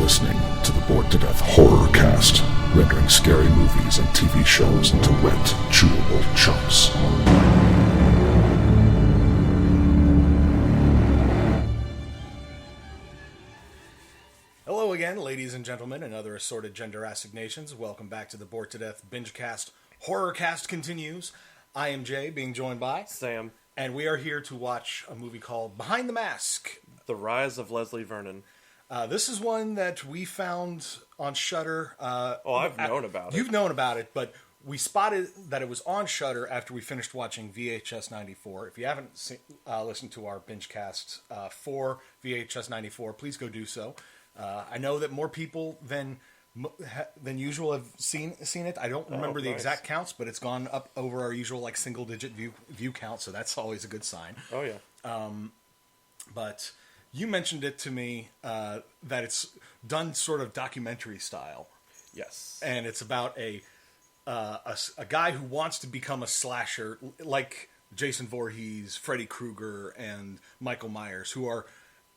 listening to the Bored to Death Horrorcast, rendering scary movies and TV shows into wet, chewable chunks. Hello again, ladies and gentlemen, and other assorted gender assignations. Welcome back to the Bored to Death Bingecast. Horrorcast continues. I am Jay, being joined by Sam. And we are here to watch a movie called Behind the Mask. The Rise of Leslie Vernon. This is one that we found on Shudder. I've known about it. You've known about it, but we spotted that it was on Shudder after we finished watching VHS 94. If you haven't listened to our Bingecast for VHS 94, please go do so. I know that more people than usual have seen it. I don't remember the exact counts, but it's gone up over our usual single-digit view count, so that's always a good sign. Oh, yeah. But you mentioned it to me that it's done sort of documentary style. Yes. And it's about a guy who wants to become a slasher, like Jason Voorhees, Freddy Krueger, and Michael Myers, who are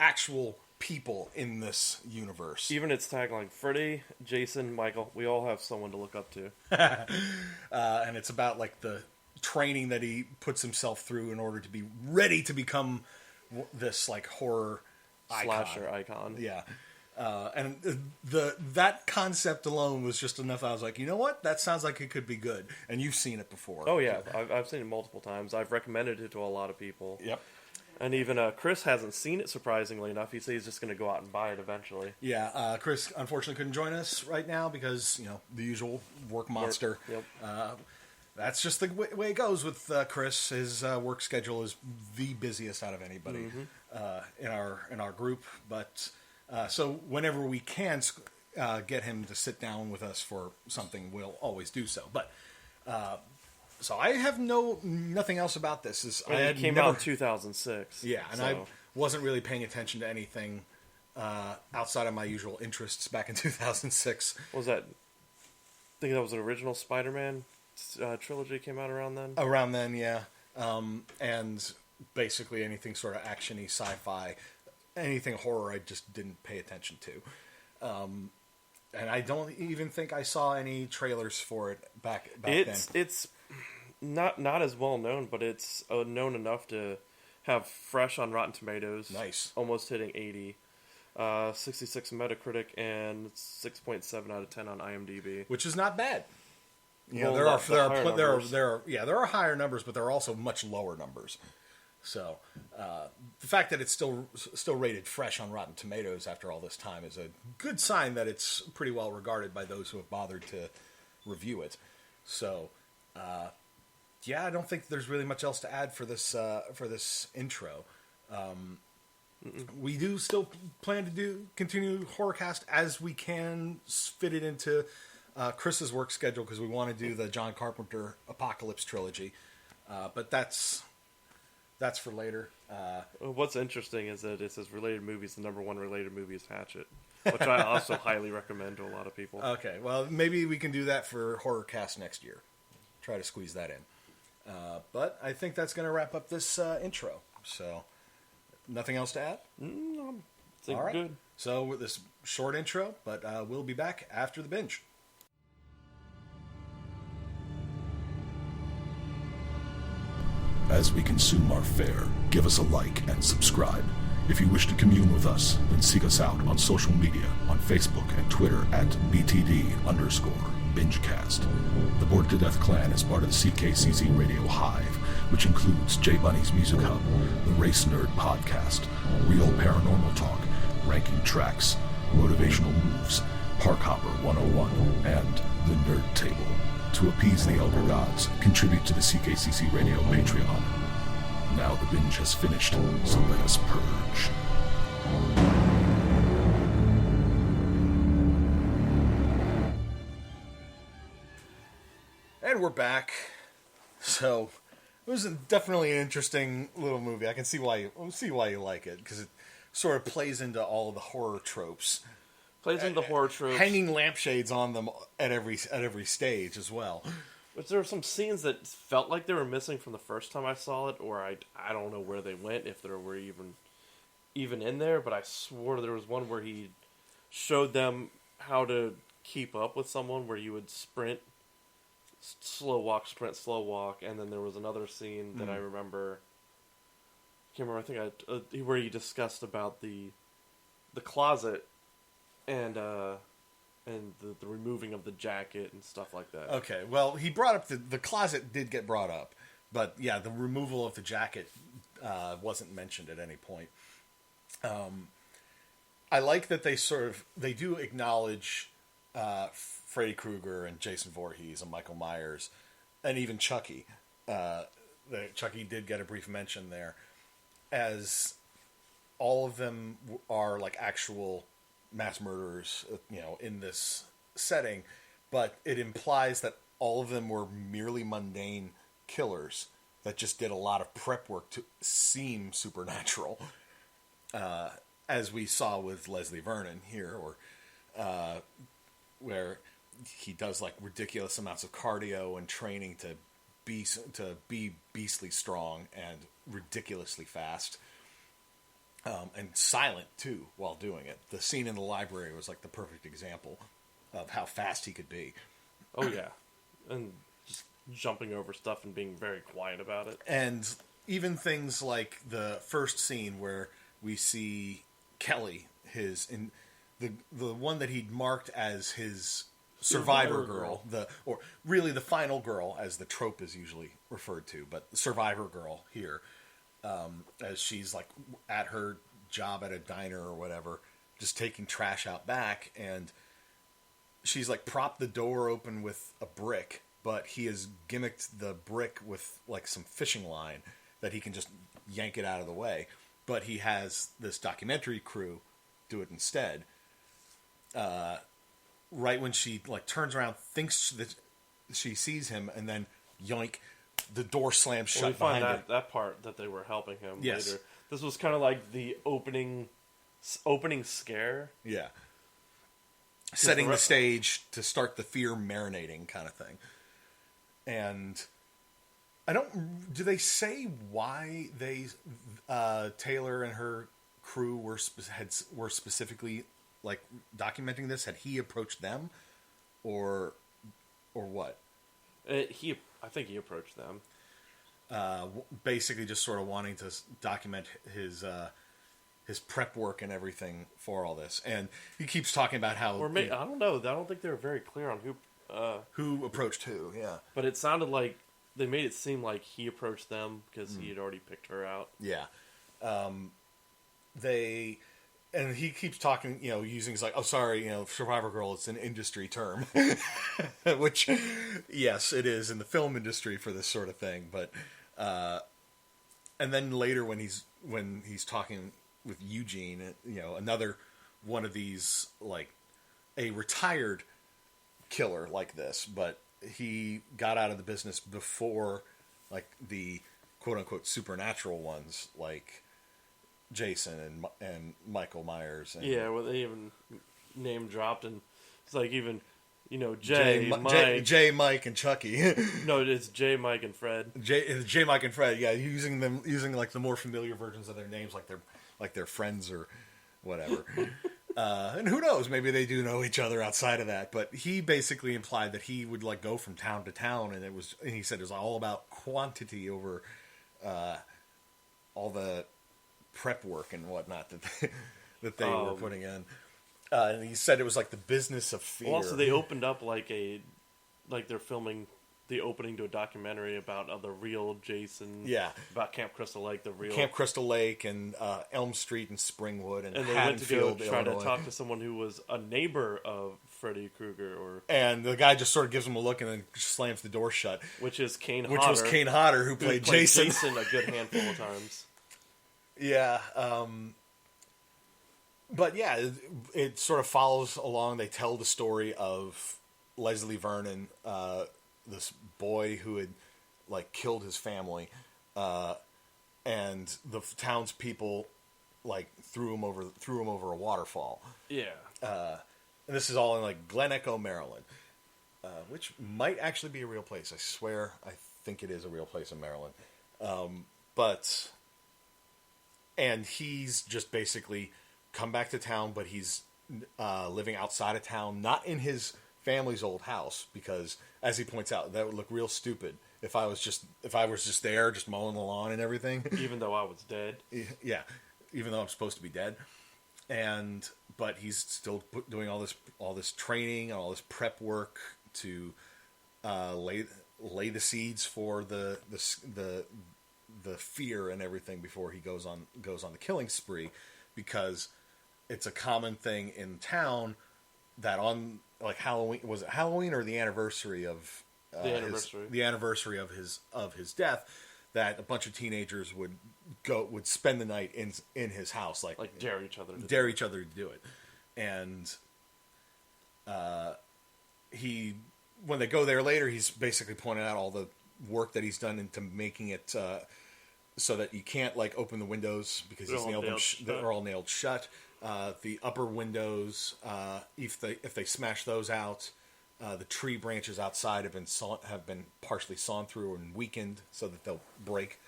actual people in this universe. Even its tagline, Freddy, Jason, Michael, we all have someone to look up to. And it's about the training that he puts himself through in order to be ready to become this horror slasher icon. Yeah. And that concept alone was just enough. I was like, you know what? That sounds like it could be good. And you've seen it before. Oh, yeah. I've seen it multiple times. I've recommended it to a lot of people. Yep. And even Chris hasn't seen it, surprisingly enough. He says he's just going to go out and buy it eventually. Yeah, Chris unfortunately couldn't join us right now because, the usual work monster. Yep. That's just the way it goes with Chris. His work schedule is the busiest out of anybody in our group. But so whenever we can get him to sit down with us for something, we'll always do so. But so I have nothing else about this. It came out in 2006. Yeah, and I wasn't really paying attention to anything outside of my usual interests back in 2006. What was that? I think that was an original Spider-Man trilogy came out around then? Around then, yeah. And basically anything sort of action-y, sci-fi, anything horror I just didn't pay attention to. And I don't even think I saw any trailers for it back then. It's not as well known, but it's known enough to have fresh on Rotten Tomatoes. Nice. Almost hitting 80. 66 Metacritic and 6.7 out of 10 on IMDb. Which is not bad. Well, there are higher numbers, but there are also much lower numbers. So the fact that it's still rated fresh on Rotten Tomatoes after all this time is a good sign that it's pretty well regarded by those who have bothered to review it. So I don't think there's really much else to add for this intro. We do still plan to continue Horrorcast as we can fit it into Chris's work schedule because we want to do the John Carpenter Apocalypse trilogy, but that's for later. What's interesting is that it says related movies. The number one related movie is Hatchet, which I also highly recommend to a lot of people. Okay, well, maybe we can do that for Horrorcast next year. Try to squeeze that in. But I think that's going to wrap up this intro. So, nothing else to add? I think all right. Good. So, with this short intro, but we'll be back after the binge. As we consume our fare, give us a like and subscribe. If you wish to commune with us, then seek us out on social media, on Facebook and Twitter at BTD_Bingecast. The Bored to Death clan is part of the CKCC Radio Hive, which includes J Bunny's Music Hub, the Race Nerd Podcast, Real Paranormal Talk, Ranking Tracks, Motivational Moves, Park Hopper 101, and the Nerd Table. To appease the elder gods, contribute to the CKCC Radio Patreon. Now the binge has finished, so let us purge. And we're back. So, it was definitely an interesting little movie. I can see why you like it, because it sort of plays into all the horror tropes. Plays into horror tropes. Hanging lampshades on them at every stage as well. But there were some scenes that felt like they were missing from the first time I saw it, or I don't know where they went, if there were even in there. But I swore there was one where he showed them how to keep up with someone, where you would sprint, slow walk, sprint, slow walk, and then there was another scene that I remember. Can't remember. I think where you discussed about the closet and the removing of the jacket and stuff like that. Okay, well, he brought up the closet did get brought up, but yeah, the removal of the jacket wasn't mentioned at any point. I like that they do acknowledge Freddy Krueger and Jason Voorhees and Michael Myers, and even Chucky. Chucky did get a brief mention there, as all of them are like actual mass murderers, in this setting, but it implies that all of them were merely mundane killers that just did a lot of prep work to seem supernatural, as we saw with Leslie Vernon here, or where he does like ridiculous amounts of cardio and training to be beastly strong and ridiculously fast, and silent too while doing it. The scene in the library was like the perfect example of how fast he could be. Oh yeah, and just jumping over stuff and being very quiet about it. And even things like the first scene where we see Kelly, the one that he'd marked as his survivor girl, or really the final girl, as the trope is usually referred to, but the survivor girl here, as she's like at her job at a diner or whatever, just taking trash out back, and she's like propped the door open with a brick, but he has gimmicked the brick with like some fishing line that he can just yank it out of the way. But he has this documentary crew do it instead. Right when she like turns around, thinks that she sees him, and then yoink, the door slams shut behind her. That part that they were helping him Yes. later. This was kind of like the opening scare. Yeah. Setting the stage to start the fear marinating kind of thing. And do they say why Taylor and her crew were specifically like documenting this? Had he approached them, or what? I think he approached them. Basically just sort of wanting to document his prep work and everything for all this. And he keeps talking about how... I don't know. I don't think they were very clear on who approached who, yeah. But it sounded like they made it seem like he approached them because he had already picked her out. Yeah. And he keeps talking, using like, oh, sorry, survivor girl, it's an industry term. Which, yes, it is in the film industry for this sort of thing. But, and then later when he's talking with Eugene, another one of these, like a retired killer like this, but he got out of the business before, like, the quote-unquote supernatural ones, like Jason and Michael Myers. And, yeah, well, they even name dropped, and it's like even, Jay, Mike, and Chucky. No, it's Jay, Mike, and Fred. Jay, Mike, and Fred. Yeah, using like the more familiar versions of their names, like they're friends or whatever. And who knows? Maybe they do know each other outside of that. But he basically implied that he would like go from town to town, and he said it was all about quantity over all the prep work and whatnot that they were putting in. And he said it was like the business of fear. Well, also, they opened up like they're filming the opening to a documentary about the real Jason. Yeah. About Camp Crystal Lake, the real Camp Crystal Lake and Elm Street and Springwood and they went to go try Illinois. to talk to someone who was a neighbor of Freddy Krueger, and the guy just sort of gives him a look and then slams the door shut. Which was Kane Hodder, who played Jason. A good handful of times. Yeah. But yeah, it sort of follows along. They tell the story of Leslie Vernon, this boy who had like killed his family, and the townspeople like threw him over a waterfall. Yeah. And this is all in like Glen Echo, Maryland, which might actually be a real place. I swear, I think it is a real place in Maryland. And he's just basically come back to town, but he's living outside of town, not in his family's old house, because, as he points out, that would look real stupid if I was just there, just mowing the lawn and everything. Even though I was dead. Yeah, even though I'm supposed to be dead. But he's still doing all this training, all this prep work to lay the seeds for the fear and everything before he goes on the killing spree, because it's a common thing in town that on like Halloween, was it Halloween or the anniversary of the anniversary of his death, that a bunch of teenagers would spend the night in his house, like dare each other to do it. And when they go there later, he's basically pointing out all the work that he's done into making it so that you can't like open the windows, because he's nailed them. They're all nailed shut. The upper windows, if they smash those out, the tree branches outside have been partially sawn through and weakened so that they'll break.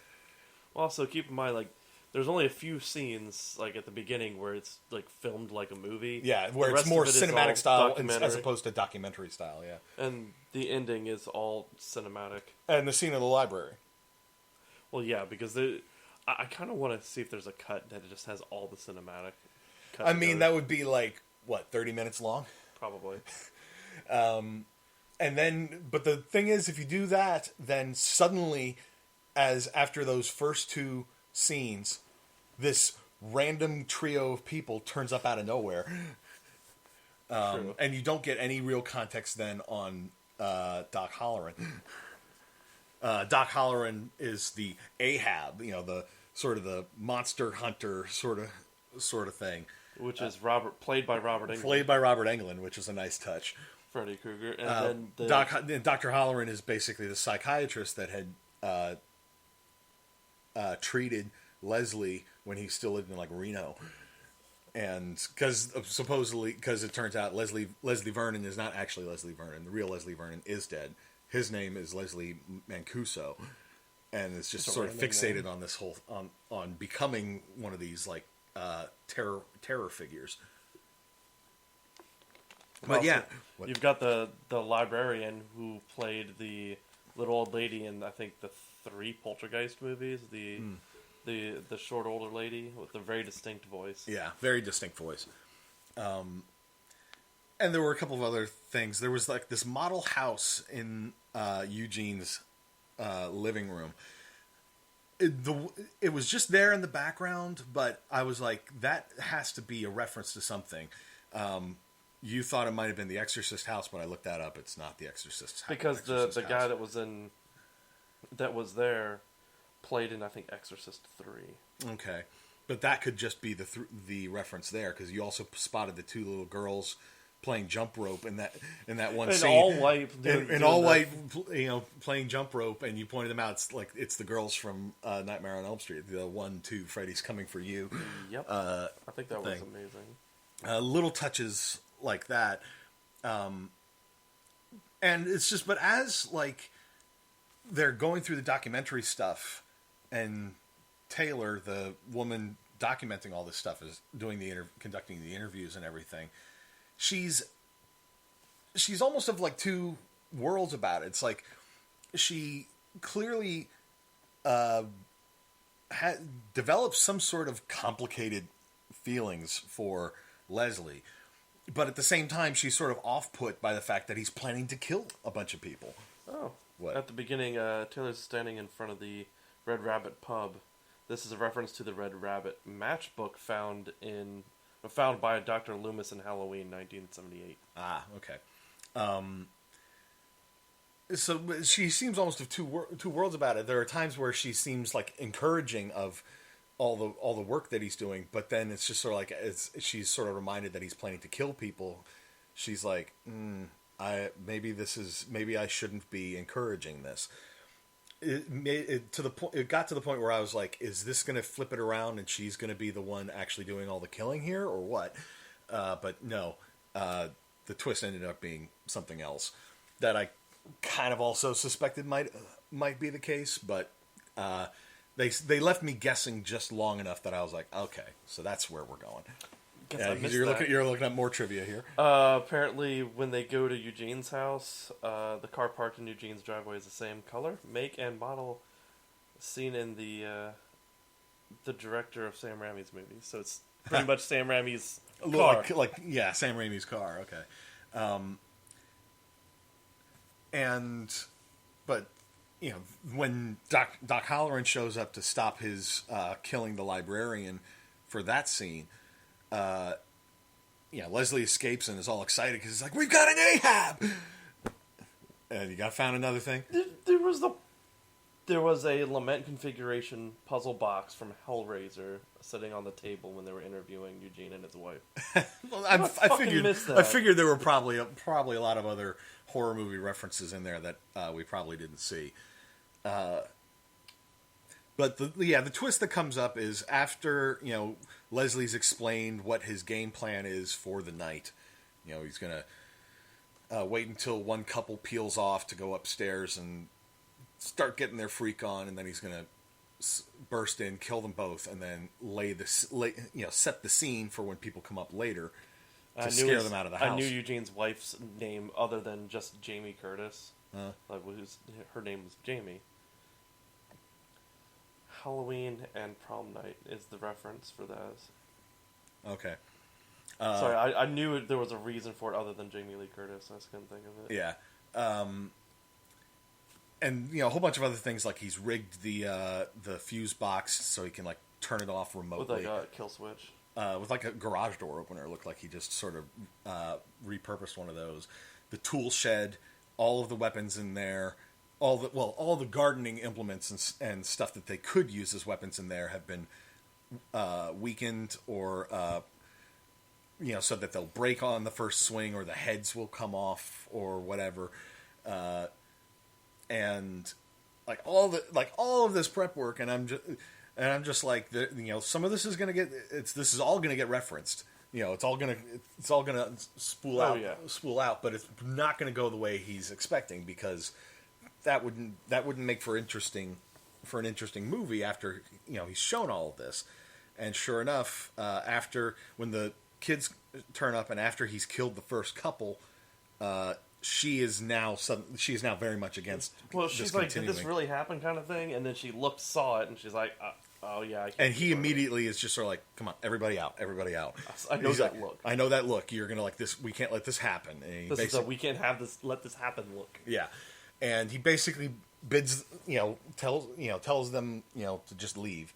Also, keep in mind, like, there's only a few scenes, like, at the beginning where it's, like, filmed like a movie. Yeah, where it's more cinematic style as opposed to documentary style, yeah. And the ending is all cinematic. And the scene in the library. Well, yeah, because I kind of want to see if there's a cut that just has all the cinematic. I mean, that would be, like, 30 minutes long? Probably. But the thing is, if you do that, then suddenly, after those first two scenes, this random trio of people turns up out of nowhere. And you don't get any real context then on Doc Halloran. Doc Halloran is the Ahab, the sort of the monster hunter sort of thing. Which is played by Robert Englund. Played by Robert Englund, which is a nice touch. Freddy Krueger. And then Dr. Halloran is basically the psychiatrist that had treated Leslie when he still lived in like Reno, and because it turns out Leslie Vernon is not actually Leslie Vernon. The real Leslie Vernon is dead. His name is Leslie Mancuso, and it's just sort of fixated on this whole on becoming one of these like terror figures. But also, yeah, you've got the librarian who played the little old lady in, I think, the 3 Poltergeist movies. The short older lady with a very distinct voice. Yeah, very distinct voice. And there were a couple of other things. There was like this model house in Eugene's living room. It was just there in the background, but I was like, that has to be a reference to something. You thought it might have been the Exorcist house, but I looked that up. It's not the Exorcist house. Because the guy that was there played in, I think, Exorcist 3. Okay, but that could just be the reference there, because you also spotted the 2 little girls playing jump rope in that one scene. All white, all white, playing jump rope, and you pointed them out. It's the girls from Nightmare on Elm Street. The 1-2 Freddy's Coming for You. Yep, I think that was amazing. Little touches like that, and it's just. But as like they're going through the documentary stuff, and Taylor, the woman documenting all this stuff, is doing conducting the interviews and everything. She's almost of like 2 worlds about it. It's like she clearly develops some sort of complicated feelings for Leslie, but at the same time she's sort of off-put by the fact that he's planning to kill a bunch of people. Oh, what? At the beginning, Taylor's standing in front of the Red Rabbit pub. This is a reference to the Red Rabbit matchbook found by Dr. Loomis in Halloween 1978. Ah, okay. So she seems almost of two worlds about it. There are times where she seems like encouraging of all the work that he's doing, but then it's just sort of like she's sort of reminded that he's planning to kill people. She's like, maybe I shouldn't be encouraging this. It got to the point where I was like, is this going to flip it around and she's going to be the one actually doing all the killing here, or what? But no, the twist ended up being something else that I kind of also suspected might be the case, but they left me guessing just long enough that I was like, okay, so that's where we're going. Guess I missed you're that. you're looking at more trivia here. Apparently, when they go to Eugene's house, the car parked in Eugene's driveway is the same color, make, and model seen in the director of Sam Raimi's movie. So it's pretty much Sam Raimi's car. Yeah, Sam Raimi's car. Okay. But when Doc Halloran shows up to stop his killing the librarian for that scene, Leslie escapes and is all excited because he's like, "We've got an Ahab!" And you found another thing. There was a lament configuration puzzle box from Hellraiser sitting on the table when they were interviewing Eugene and his wife. Well, I figured there were probably a lot of other horror movie references in there that we probably didn't see. But the twist that comes up is after Leslie's explained what his game plan is for the night. He's gonna wait until one couple peels off to go upstairs and start getting their freak on, and then he's gonna burst in, kill them both, and then set the scene for when people come up later to scare them out of the house. I knew Eugene's wife's name other than just Jamie Curtis. Her name was Jamie. Halloween and Prom Night is the reference for those. Okay. Sorry, I knew there was a reason for it other than Jamie Lee Curtis. I just couldn't think of it. Yeah. And a whole bunch of other things, like he's rigged the fuse box so he can turn it off remotely with a kill switch. With a garage door opener. It looked like he just sort of repurposed one of those. The tool shed, all of the weapons in there, all the gardening implements and stuff that they could use as weapons in there have been weakened or so that they'll break on the first swing or the heads will come off or whatever. And all of this prep work, and I'm just like, some of this is gonna this is all gonna get referenced. It's all gonna spool out, but it's not gonna go the way he's expecting, because that wouldn't make for an interesting movie after he's shown all of this. And sure enough, after when the kids turn up and after he's killed the first couple, she is now very much against. Well, she's like, "Did this really happen?" kind of thing, and then she saw it, and she's like, "Oh yeah." And he immediately is just sort of like, "Come on, everybody out, everybody out." I know that look. I know that look. You're gonna like this. We can't let this happen. And this is a we can't have this. Let this happen. Look. Yeah, and he basically bids, tells them, to just leave.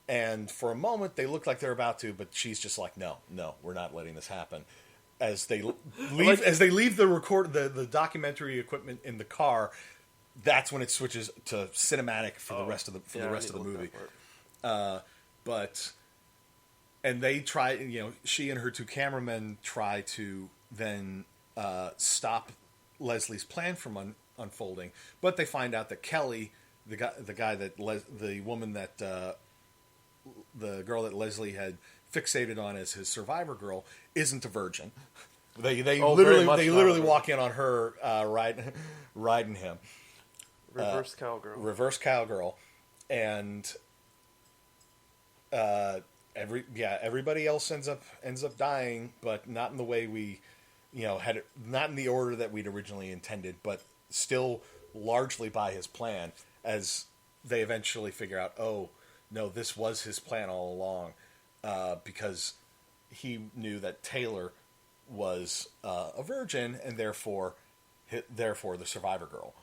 And for a moment, they look like they're about to, but she's just like, "No, we're not letting this happen." As they leave, the documentary equipment in the car, that's when it switches to cinematic for the rest of the movie. And they try, she and her two cameramen try to then stop Leslie's plan from unfolding, but they find out that Kelly, the girl that Leslie had fixated on as his survivor girl, isn't a virgin. They literally walk in on her riding him. Reverse cowgirl, and everybody else ends up dying, but not in the way we had it, not in the order that we'd originally intended, but still largely by his plan, as they eventually figure out, oh no, this was his plan all along. Because he knew that Taylor was a virgin, and therefore the survivor girl.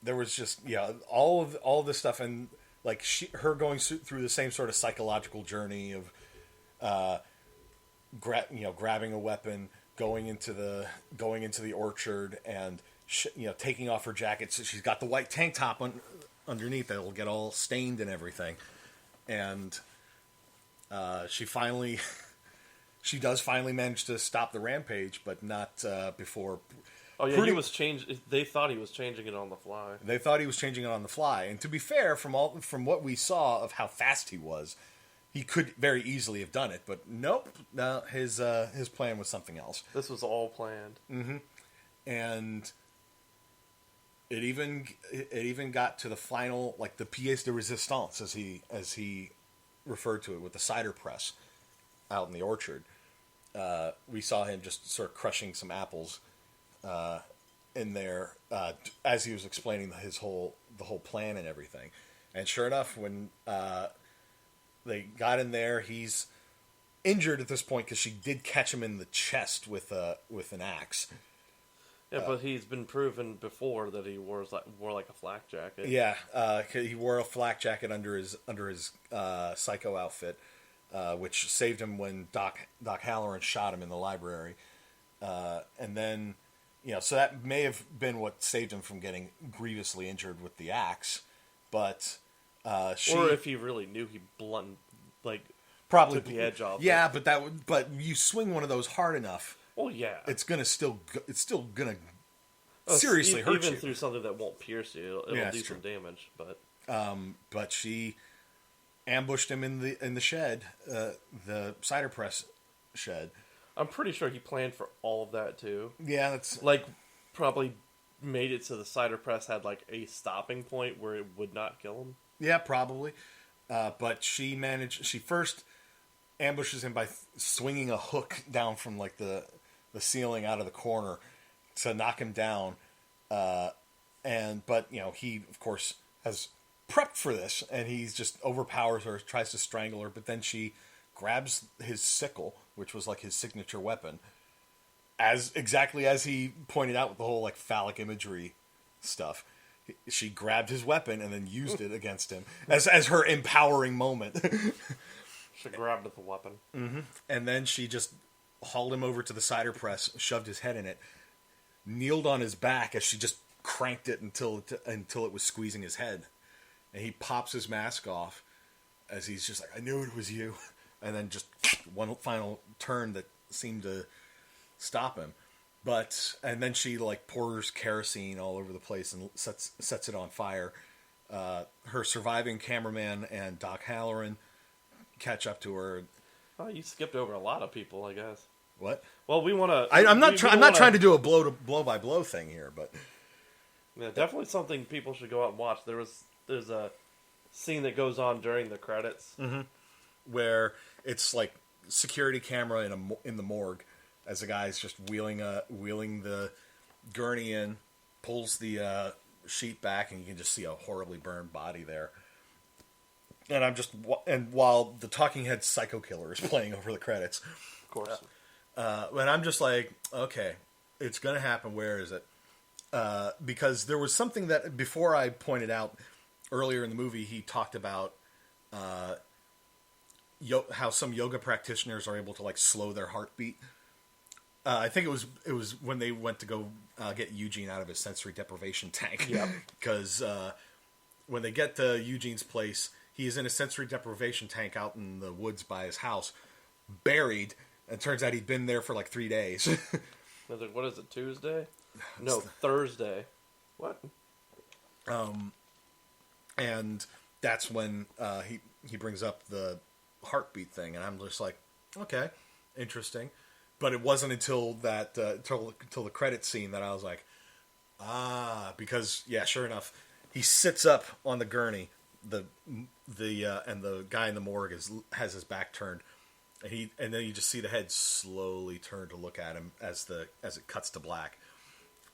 There was just all of this stuff, and her going through the same sort of psychological journey of grabbing a weapon, going into the orchard, and taking off her jacket. So she's got the white tank top underneath that'll get all stained and everything. And she does finally manage to stop the rampage, but not before. Oh yeah, he was changed. They thought he was changing it on the fly. And to be fair, from what we saw of how fast he was, he could very easily have done it. But nope, no, his plan was something else. This was all planned. Mm-hmm. And it even got to the final, the pièce de résistance, as he referred to it with the cider press out in the orchard. We saw him just sort of crushing some apples in there as he was explaining the whole plan and everything. And sure enough, when they got in there, he's injured at this point because she did catch him in the chest with an axe. Yeah, but he's been proven before that he wore like a flak jacket. Yeah, he wore a flak jacket under his psycho outfit, which saved him when Doc Halloran shot him in the library. And then, so that may have been what saved him from getting grievously injured with the axe. But or if he really knew, he probably took the edge off. Yeah, but you swing one of those hard enough. Oh yeah, it's still gonna seriously hurt you. Even through something that won't pierce you, it'll do some damage. But she ambushed him in the shed, the cider press shed. I'm pretty sure he planned for all of that too. Yeah, that's probably made it so the cider press had a stopping point where it would not kill him. Yeah, probably. But she first ambushes him by swinging a hook down from the ceiling out of the corner to knock him down. But he of course has prepped for this, and he's just overpowers her, tries to strangle her, but then she grabs his sickle, which was his signature weapon, exactly as he pointed out with the whole phallic imagery stuff. She grabbed his weapon and then used it against him as her empowering moment. She grabbed the weapon. Mm-hmm. And then she just hauled him over to the cider press, shoved his head in it, kneeled on his back as she just cranked it until it was squeezing his head. And he pops his mask off as he's just I knew it was you. And then just one final turn that seemed to stop him. And then she pours kerosene all over the place and sets it on fire. Her surviving cameraman and Doc Halloran catch up to her. Oh, you skipped over a lot of people, I guess. What? Well, we want to. I'm not trying to do a blow by blow thing here, but yeah, definitely something people should go out and watch. There's a scene that goes on during the credits where it's security camera in the morgue as the guy's just wheeling the gurney in, pulls the sheet back, and you can just see a horribly burned body there. And while the Talking Heads Psycho Killer is playing over the credits, of course, and I'm just okay, it's gonna happen. Where is it? Because there was something that before I pointed out earlier in the movie, he talked about how some yoga practitioners are able to slow their heartbeat. I think it was when they went to go get Eugene out of his sensory deprivation tank. Yeah. Because when they get to Eugene's place, he is in a sensory deprivation tank out in the woods by his house, buried. And it turns out he'd been there for 3 days. What is it, Tuesday? No, Thursday. What? And that's when he brings up the heartbeat thing, and I'm just okay, interesting. But it wasn't until that till the credit scene that I was because sure enough, he sits up on the gurney, and the guy in the morgue has his back turned, and then you just see the head slowly turn to look at him as it cuts to black.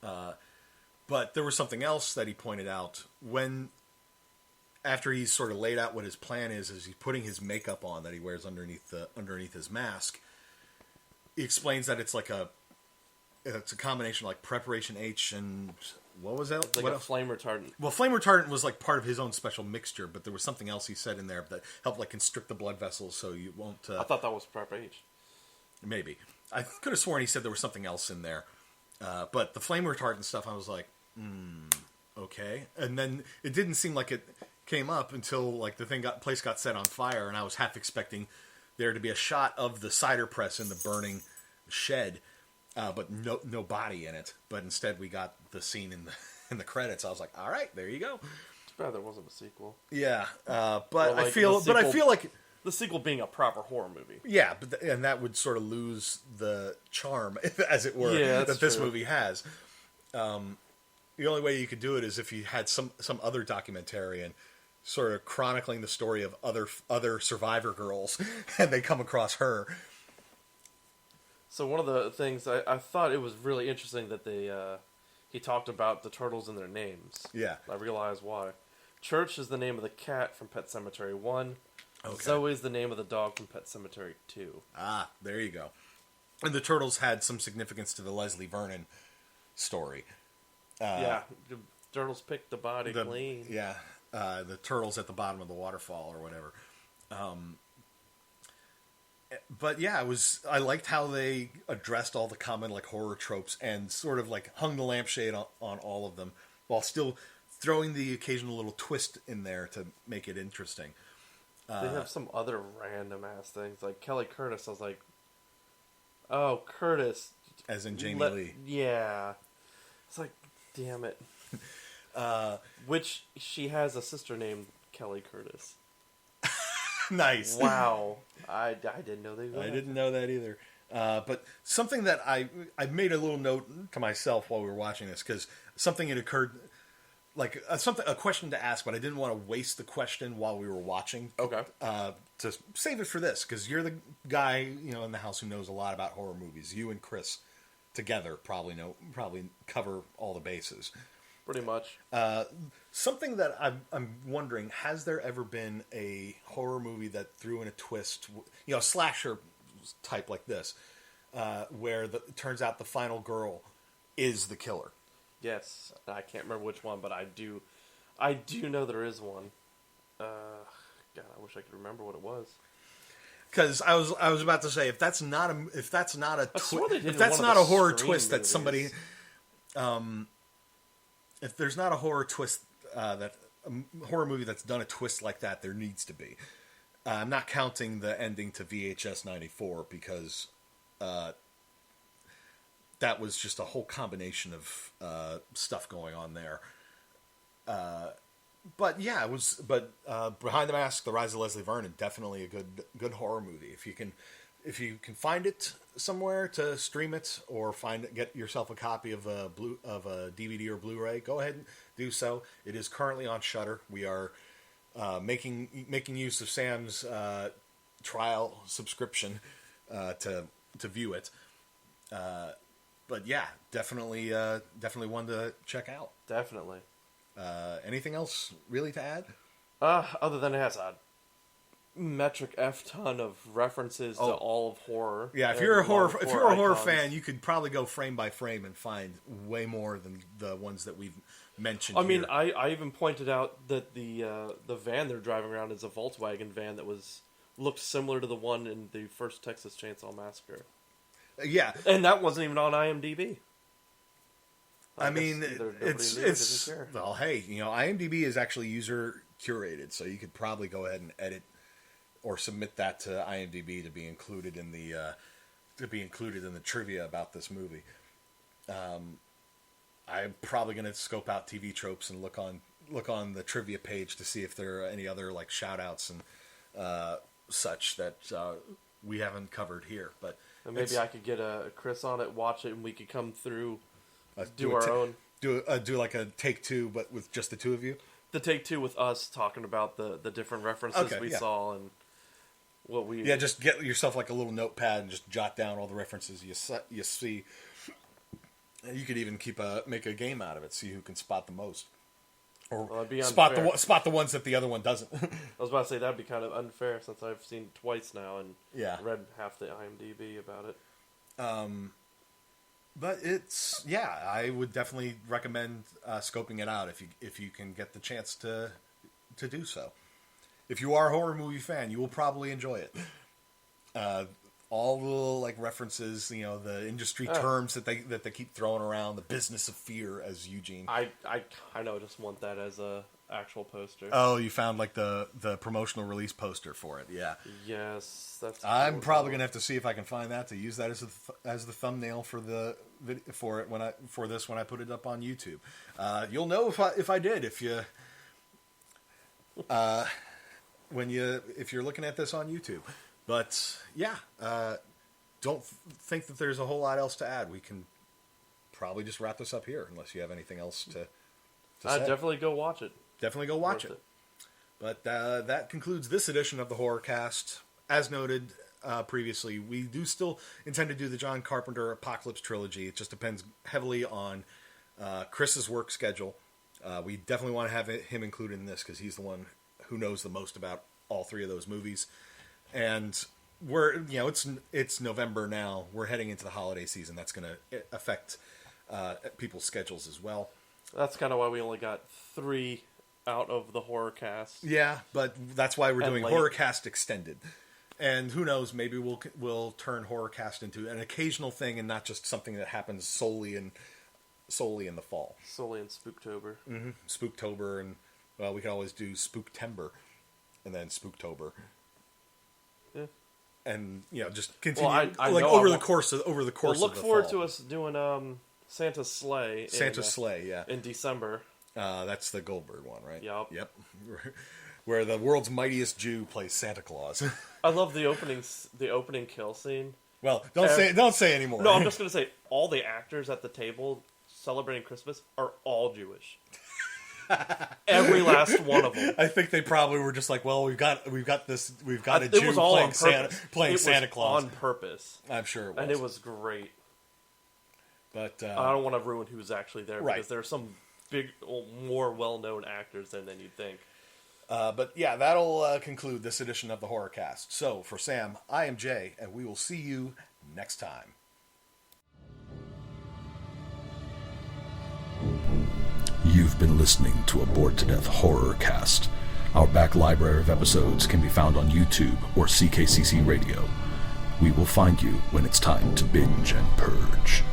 But there was something else that he pointed out after he's sort of laid out what his plan is he's putting his makeup on that he wears underneath his mask. He explains that it's a combination preparation H and what was that? What a flame retardant. Well, flame retardant was part of his own special mixture, but there was something else he said in there that helped constrict the blood vessels so you won't. I thought that was Prep H. Maybe I could have sworn he said there was something else in there, but the flame retardant stuff I was okay, and then it didn't seem like it came up until the place got set on fire, and I was half expecting there to be a shot of the cider press in the burning shed, but no body in it. But instead, we got the scene in the credits. I was like, all right, there you go. It's bad there wasn't a sequel. Yeah, but I feel like the sequel being a proper horror movie. Yeah, and that would sort of lose the charm, as it were, that this movie has. The only way you could do it is if you had some other documentarian sort of chronicling the story of other survivor girls, and they come across her. So one of the things I thought it was really interesting that he talked about the turtles and their names. Yeah. I realized why. Church is the name of the cat from Pet Sematary 1. Okay. Zoe is the name of the dog from Pet Sematary 2. Ah, there you go. And the turtles had some significance to the Leslie Vernon story. Yeah, the turtles picked the body clean. Yeah, the turtles at the bottom of the waterfall or whatever. But yeah, I liked how they addressed all the common like horror tropes and sort of like hung the lampshade on all of them while still throwing the occasional little twist in there to make it interesting. They have some other random ass things like Kelly Curtis. I was like, oh, Curtis, as in Jamie Lee. Yeah, it's like, damn it. Which she has a sister named Kelly Curtis. Nice. Wow. I didn't know they. I didn't know that either. But something that I made a little note to myself while we were watching this, because something had occurred, like a question to ask, but I didn't want to waste the question while we were watching. Okay. To save it for this, because you're the guy in the house who knows a lot about horror movies. You and Chris together probably cover all the bases. Pretty much. Something that I'm wondering, has there ever been a horror movie that threw in a twist, a slasher type like this, where it turns out the final girl is the killer? Yes. I can't remember which one, but I do know there is one. God, I wish I could remember what it was. Because I was about to say, if that's not a horror twist that somebody, if there's not a horror twist that a horror movie that's done a twist like that, there needs to be. I'm not counting the ending to VHS 94 because that was just a whole combination of stuff going on there. But yeah, it was. But Behind the Mask, The Rise of Leslie Vernon, definitely a good horror movie. If you can find it somewhere to stream it, or get yourself a copy of a DVD or Blu-ray, go ahead and do so. It is currently on Shudder. We are making use of Sam's trial subscription to view it. But yeah, definitely one to check out. Definitely. Anything else really to add? Other than it has a metric F ton of references to all of horror. Yeah, if you're a horror fan, you could probably go frame by frame and find way more than the ones that we've mentioned. I mean, I even pointed out that the van they're driving around is a Volkswagen van that looked similar to the one in the first Texas Chainsaw Massacre. Yeah, and that wasn't even on IMDb. I mean, it's well, hey, IMDb is actually user curated, so you could probably go ahead and edit or submit that to IMDb to be included in the trivia about this movie. I'm probably going to scope out TV tropes and look on the trivia page to see if there are any other like shout outs and such that we haven't covered here. But and maybe I could get a Chris on it, watch it, and we could come through. Do our own. Do like a take two, but with just the two of you. The take two with us talking about the different references we saw and what we. Yeah, just get yourself like a little notepad and just jot down all the references you see. You could even make a game out of it, see who can spot the most, or spot the ones that the other one doesn't. I was about to say that'd be kind of unfair since I've seen it twice now and read half the IMDb about it. But I would definitely recommend scoping it out if you can get the chance to do so. If you are a horror movie fan, you will probably enjoy it. All the like references, the industry terms that they keep throwing around, the business of fear, as Eugene. I kind of just want that as a actual poster. Oh, you found like the promotional release poster for it, yeah. Yes, that's. I'm probably gonna have to see if I can find that to use that as the thumbnail for the video when I put it up on YouTube. You'll know if I did if you're looking at this on YouTube. But yeah, don't think that there's a whole lot else to add. We can probably just wrap this up here unless you have anything else to say. Definitely go watch it. Definitely go watch it. But that concludes this edition of the Horrorcast. As noted previously, we do still intend to do the John Carpenter Apocalypse trilogy. It just depends heavily on Chris's work schedule. We definitely want to have him included in this because he's the one who knows the most about all three of those movies. And it's November now. We're heading into the holiday season. That's going to affect people's schedules as well. That's kind of why we only got 3 out of the Horrorcast. Yeah, but that's why we're doing late. Horrorcast Extended. And who knows, maybe we'll turn Horrorcast into an occasional thing and not just something that happens solely in the fall. Solely in Spooktober. Mm-hmm. Spooktober, and well, we can always do Spooktember, and then Spooktober. Yeah. And just continue I like know over the course of the look fall. forward to us doing Santa's Sleigh. Santa's Sleigh, yeah, in December. That's the Goldberg one, right? Yep. Where the world's mightiest Jew plays Santa Claus. I love the opening kill scene. Well, don't say anymore. No, I'm just gonna say all the actors at the table celebrating Christmas are all Jewish. Every last one of them. I think they probably were just like, well, we've got a Jew was all playing on purpose. Santa Claus On purpose. I'm sure it was, and it was great. But I don't want to ruin who's actually there right. because there are some big, more well-known actors than you'd think. But yeah, that'll conclude this edition of the Horrorcast. So for Sam, I am Jay, and we will see you next time. You've been listening to a Bored to Death Horrorcast. Our back library of episodes can be found on YouTube or CKCC Radio. We will find you when it's time to binge and purge.